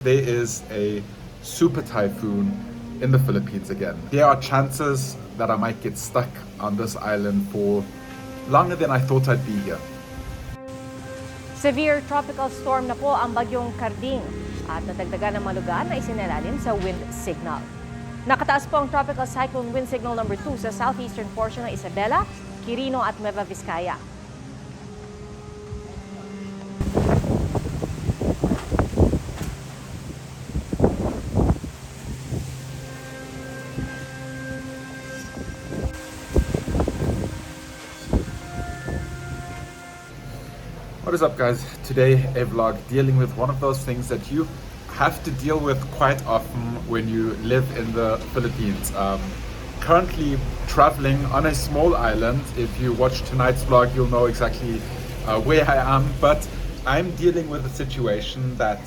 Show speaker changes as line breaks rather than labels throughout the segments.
There is a super typhoon in the Philippines again. There are chances that I might get stuck on this island for longer than I thought I'd be here.
Severe tropical storm na po ang bagyong Karding at nadagdagan ng mga lugar na isinalalim sa wind signal. Nakataas po ang tropical cyclone wind signal number 2 sa southeastern portion ng Isabela, Quirino at Nueva Vizcaya.
What is up, guys? Today a vlog dealing with one of those things that you have to deal with quite often when you live in the Philippines. Currently traveling on a small island. If you watch tonight's vlog, you'll know exactly where I am, but I'm dealing with a situation that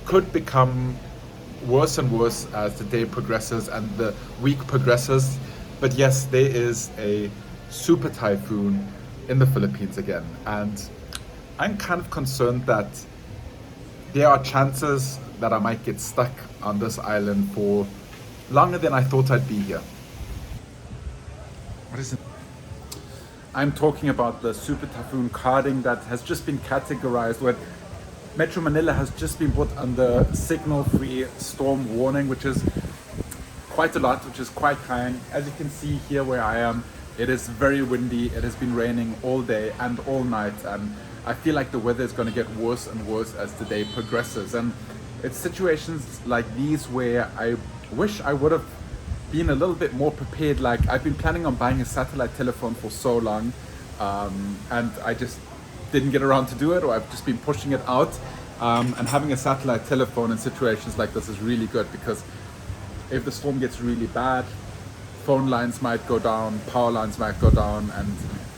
could become worse and worse as the day progresses and the week progresses. But yes, there is a super typhoon in the Philippines again, and I'm kind of concerned that there are chances that I might get stuck on this island for longer than I thought I'd be here. What is it? I'm talking about the super typhoon Karding that has just been categorized where Metro Manila has just been put under signal-free storm warning, which is quite a lot, which is quite kind. As you can see here where I am, it is very windy. It has been raining all day and all night, and I feel like the weather is going to get worse and worse as the day progresses. And it's situations like these where I wish I would have been a little bit more prepared. Like, I've been planning on buying a satellite telephone for so long, and I just didn't get around to do it, or I've just been pushing it out. And having a satellite telephone in situations like this is really good, because if the storm gets really bad, phone lines might go down, power lines might go down, and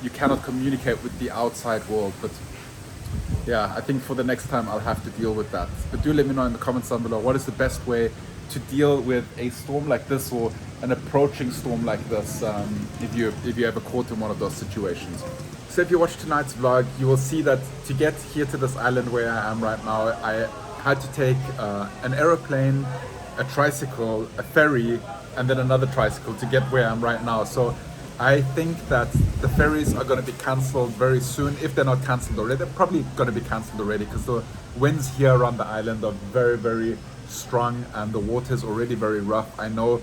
you cannot communicate with the outside world. But yeah, I think for the next time I'll have to deal with that. But do let me know in the comments down below, what is the best way to deal with a storm like this, or an approaching storm like this, if you ever caught in one of those situations. So if you watch tonight's vlog, you will see that to get here to this island where I am right now, I had to take an aeroplane, a tricycle, a ferry, and then another tricycle to get where I am right now. So I think that the ferries are going to be cancelled very soon. If they're not cancelled already, they're probably going to be cancelled already, because the winds here around the island are very, very strong and the water is already very rough. I know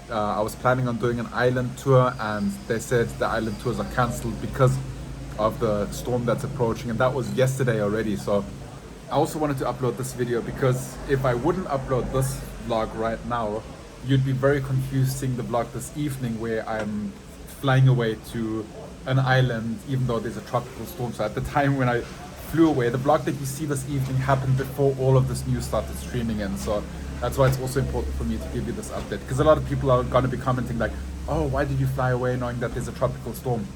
I was planning on doing an island tour, and they said the island tours are cancelled because of the storm that's approaching, and that was yesterday already. So I also wanted to upload this video, because if I wouldn't upload this vlog right now, you'd be very confused seeing the vlog this evening where I'm flying away to an island, even though there's a tropical storm. So at the time when I flew away, the vlog that you see this evening happened before all of this news started streaming in. So that's why it's also important for me to give you this update, because a lot of people are going to be commenting like, oh, why did you fly away knowing that there's a tropical storm?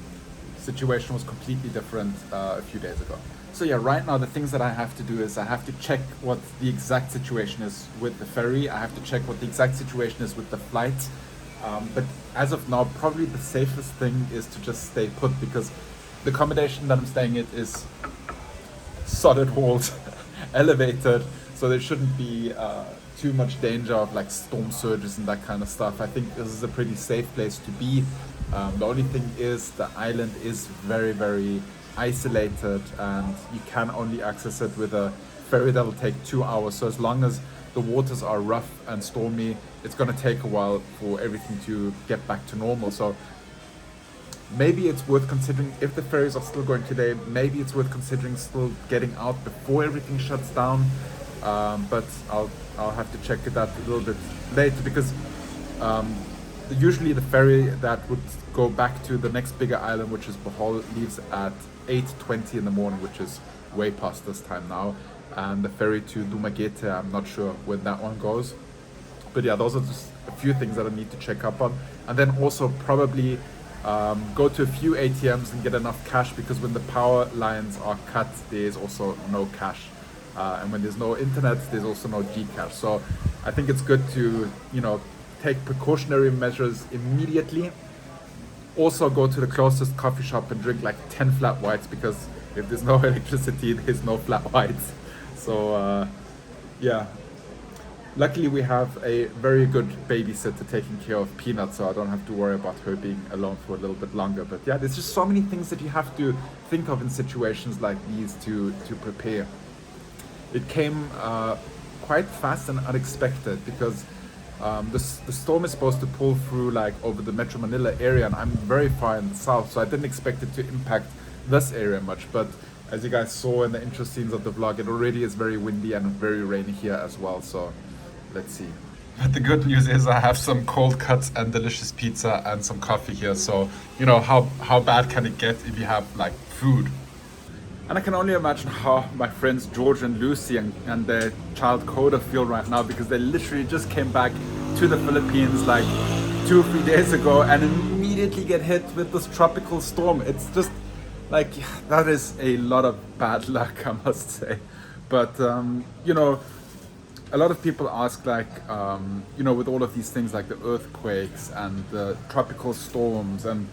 Situation was completely different a few days ago. So yeah, right now the things that I have to do is I have to check what the exact situation is with the ferry. I have to check what the exact situation is with the flight. But as of now, probably the safest thing is to just stay put, because the accommodation that I'm staying at is solid walls, elevated, so there shouldn't be too much danger of like storm surges and that kind of stuff. I think this is a pretty safe place to be. The only thing is the island is very, very isolated, and you can only access it with a ferry that will take 2 hours. So as long as the waters are rough and stormy, it's going to take a while for everything to get back to normal. So maybe it's worth considering, if the ferries are still going today, maybe it's worth considering still getting out before everything shuts down. But I'll have to check that a little bit later, because usually the ferry that would go back to the next bigger island, which is Bohol, leaves at 8:20 in the morning, which is way past this time now. And the ferry to Dumaguete, I'm not sure when that one goes. But yeah, those are just a few things that I need to check up on. And then also probably go to a few ATMs and get enough cash, because when the power lines are cut, there's also no cash. And when there's no internet, there's also no Gcash. So I think it's good to, take precautionary measures immediately. Also go to the closest coffee shop and drink like 10 flat whites, because if there's no electricity, there's no flat whites. So yeah, Luckily, we have a very good babysitter taking care of Peanut, so I don't have to worry about her being alone for a little bit longer. But yeah, there's just so many things that you have to think of in situations like these to prepare. It came quite fast and unexpected because the storm is supposed to pull through like over the Metro Manila area, and I'm very far in the south, so I didn't expect it to impact this area much. But as you guys saw in the intro scenes of the vlog, it already is very windy and very rainy here as well, so let's see. But the good news is I have some cold cuts and delicious pizza and some coffee here, so you know how bad can it get if you have like food. And I can only imagine how my friends George and Lucy and their child Coda feel right now, because they literally just came back to the Philippines like 2 or 3 days ago and immediately get hit with this tropical storm. It's just like, that is a lot of bad luck, I must say. But you know, a lot of people ask like, you know, with all of these things like the earthquakes and the tropical storms and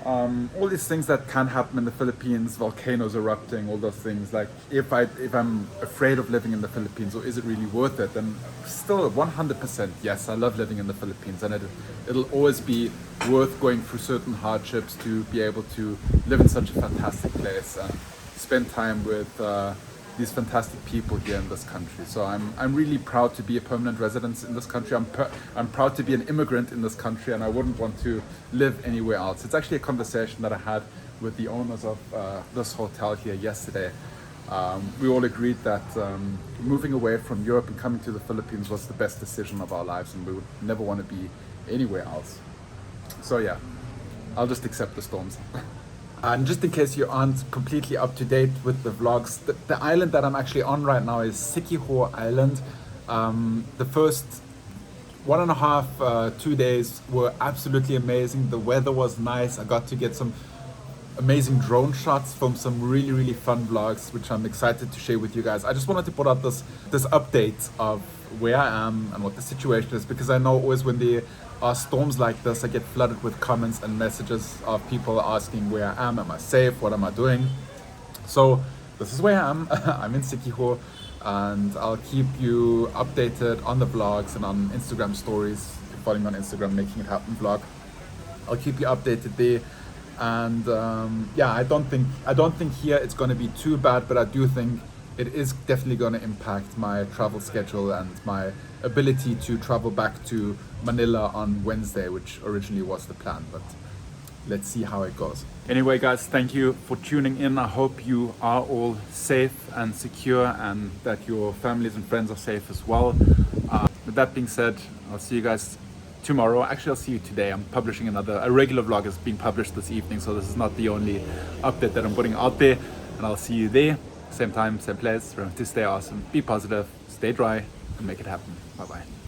all these things that can happen in the Philippines, volcanoes erupting, all those things, like if I'm afraid of living in the Philippines, or is it really worth it? And still 100% yes, I love living in the Philippines, and it'll always be worth going through certain hardships to be able to live in such a fantastic place and spend time with these fantastic people here in this country. So I'm really proud to be a permanent resident in this country. I'm proud to be an immigrant in this country, and I wouldn't want to live anywhere else. It's actually a conversation that I had with the owners of this hotel here yesterday. We all agreed that moving away from Europe and coming to the Philippines was the best decision of our lives, and we would never want to be anywhere else. So yeah, I'll just accept the storms. And just in case you aren't completely up to date with the vlogs, the island that I'm actually on right now is Siquijor Island. The first 1.5, 2 days were absolutely amazing. The weather was nice. I got to get some amazing drone shots from some really fun vlogs, which I'm excited to share with you guys. I just wanted to put out this update of where I am and what the situation is, because I know always when there are storms like this, I get flooded with comments and messages of people asking where I am I safe, what am I doing? So this is where I am. I'm in Siquijor, and I'll keep you updated on the vlogs and on Instagram stories. If you're following me on Instagram, Making It Happen vlog, I'll keep you updated there. And yeah, I don't think here it's going to be too bad, but I do think it is definitely going to impact my travel schedule and my ability to travel back to Manila on Wednesday, which originally was the plan, but let's see how it goes. Anyway guys, thank you for tuning in. I hope you are all safe and secure, and that your families and friends are safe as well. With that being said, I'll see you guys tomorrow. Actually, I'll see you today. I'm publishing a regular vlog is being published this evening, so this is not the only update that I'm putting out there. And I'll see you there, same time, same place. Remember to stay awesome, be positive, stay dry, and make it happen. Bye bye.